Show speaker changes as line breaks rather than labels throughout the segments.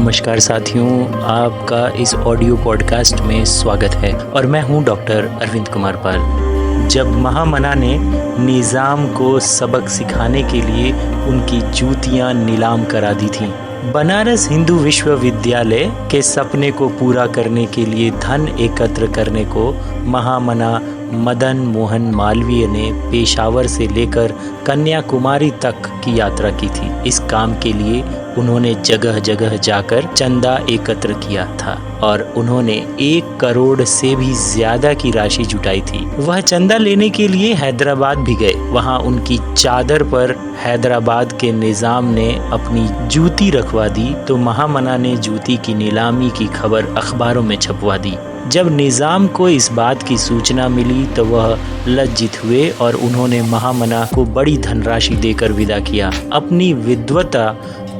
नमस्कार साथियों, आपका इस ऑडियो पॉडकास्ट में स्वागत है और मैं हूं डॉक्टर अरविंद कुमार पाल। जब महामना ने निज़ाम को सबक सिखाने के लिए उनकी जूतियां नीलाम करा दी थीं, बनारस हिंदू विश्वविद्यालय के सपने को पूरा करने के लिए धन एकत्र करने को महामना मदन मोहन मालवीय ने पेशावर से लेकर कन्याकुमारी तक की यात्रा की थी। इस काम के लिए उन्होंने जगह जगह जाकर चंदा एकत्र किया था और उन्होंने 1 करोड़ से भी ज्यादा की राशि जुटाई थी। वह चंदा लेने के लिए हैदराबाद भी गए। वहां उनकी चादर पर हैदराबाद के निजाम ने अपनी जूती रखवा दी तो महामना ने जूती की नीलामी की खबर अखबारों में छपवा दी। जब निजाम को इस बात की सूचना मिली तो वह लज्जित हुए और उन्होंने महामना को बड़ी धनराशि देकर विदा किया। अपनी विद्वता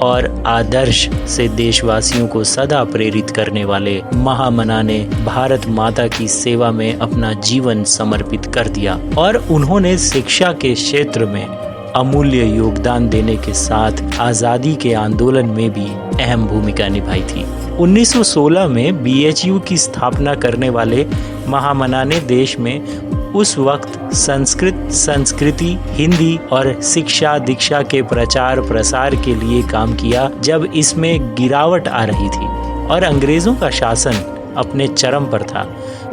और आदर्श से देशवासियों को सदा प्रेरित करने वाले महामना ने भारत माता की सेवा में अपना जीवन समर्पित कर दिया और उन्होंने शिक्षा के क्षेत्र में अमूल्य योगदान देने के साथ आज़ादी के आंदोलन में भी अहम भूमिका निभाई थी। 1916 में BHU की स्थापना करने वाले महामना ने देश में उस वक्त संस्कृति, हिंदी और शिक्षा दीक्षा के प्रचार प्रसार के लिए काम किया जब इसमें गिरावट आ रही थी और अंग्रेजों का शासन अपने चरम पर था।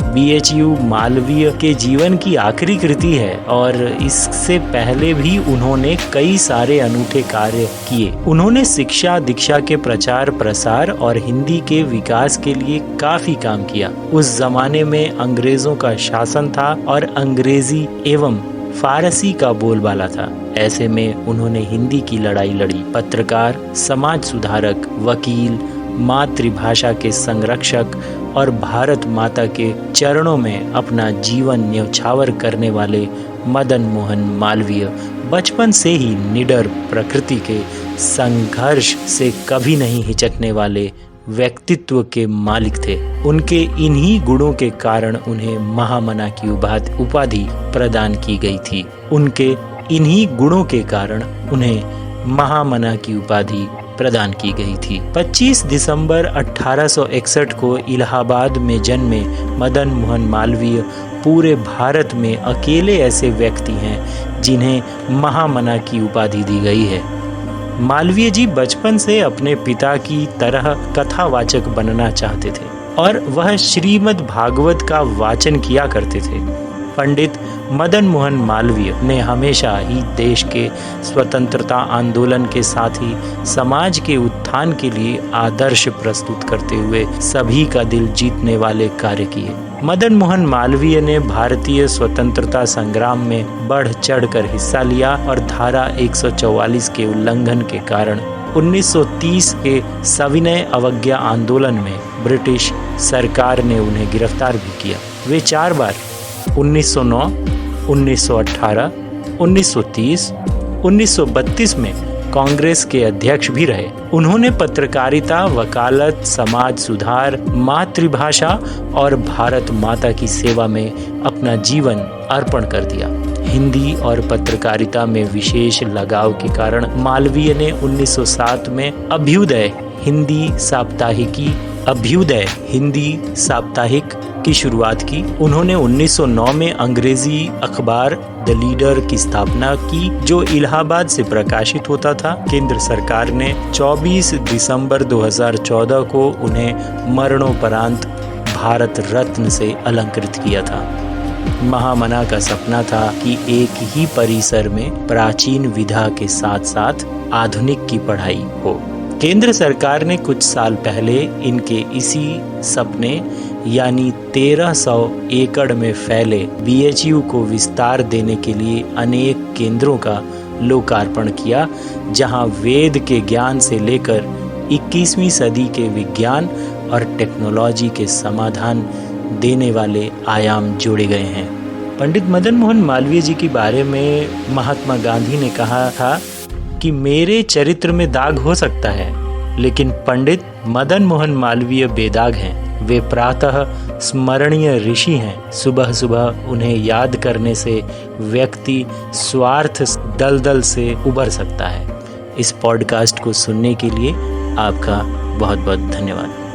BHU मालवीय के जीवन की आखिरी कृति है और इससे पहले भी उन्होंने कई सारे अनूठे कार्य किए। उन्होंने शिक्षा दीक्षा के प्रचार प्रसार और हिंदी के विकास के लिए काफी काम किया। उस जमाने में अंग्रेजों का शासन था और अंग्रेजी एवं फारसी का बोलबाला था। ऐसे में उन्होंने हिंदी की लड़ाई लड़ी। पत्रकार, समाज सुधारक, वकील, मातृभाषा के संरक्षक और भारत माता के चरणों में अपना जीवन न्यौछावर करने वाले मदन मोहन मालवीय बचपन से ही निडर प्रकृति के संघर्ष से कभी नहीं हिचकने वाले व्यक्तित्व के मालिक थे। उनके इन्हीं गुणों के कारण उन्हें महामना की उपाधि प्रदान की गई थी। उनके इन्हीं गुणों के कारण उन्हें महामना की उपाधि प्रदान की गई थी। 25 दिसंबर 1861 को इलाहाबाद में जन्मे मदन मोहन मालवीय पूरे भारत में अकेले ऐसे व्यक्ति हैं जिन्हें महामना की उपाधि दी गई है। मालवीय जी बचपन से अपने पिता की तरह कथावाचक बनना चाहते थे और वह श्रीमद् भागवत का वाचन किया करते थे। पंडित मदन मोहन मालवीय ने हमेशा ही देश के स्वतंत्रता आंदोलन के साथ ही समाज के उत्थान के लिए आदर्श प्रस्तुत करते हुए सभी का दिल जीतने वाले कार्य किए। मदन मोहन मालवीय ने भारतीय स्वतंत्रता संग्राम में बढ़ चढ़कर हिस्सा लिया और धारा 144 के उल्लंघन के कारण 1930 के सविनय अवज्ञा आंदोलन में ब्रिटिश सरकार ने उन्हें गिरफ्तार भी किया। वे 4 बार 1909, 1918, 1930, 1932 में कांग्रेस के अध्यक्ष भी रहे। उन्होंने पत्रकारिता, वकालत, समाज सुधार, मातृभाषा और भारत माता की सेवा में अपना जीवन अर्पण कर दिया। हिंदी और पत्रकारिता में विशेष लगाव के कारण मालवीय ने 1907 में अभ्युदय हिंदी साप्ताहिक की शुरुआत की। उन्होंने 1909 में अंग्रेजी अखबार द लीडर की स्थापना की जो इलाहाबाद से प्रकाशित होता था। केंद्र सरकार ने 24 दिसंबर 2014 को उन्हें मरणोपरांत भारत रत्न से अलंकृत किया था। महामना का सपना था कि एक ही परिसर में प्राचीन विधा के साथ साथ आधुनिक की पढ़ाई हो। केंद्र सरकार ने कुछ साल पहले इनके इसी सपने यानी 1300 एकड़ में फैले BHU को विस्तार देने के लिए अनेक केंद्रों का लोकार्पण किया, जहां वेद के ज्ञान से लेकर 21वीं सदी के विज्ञान और टेक्नोलॉजी के समाधान देने वाले आयाम जोड़े गए हैं। पंडित मदन मोहन मालवीय जी के बारे में महात्मा गांधी ने कहा था कि मेरे चरित्र में दाग हो सकता है, लेकिन पंडित मदन मोहन मालवीय बेदाग हैं। वे प्रातः स्मरणीय ऋषि हैं। सुबह सुबह उन्हें याद करने से व्यक्ति स्वार्थ दलदल से उबर सकता है। इस पॉडकास्ट को सुनने के लिए आपका बहुत बहुत धन्यवाद।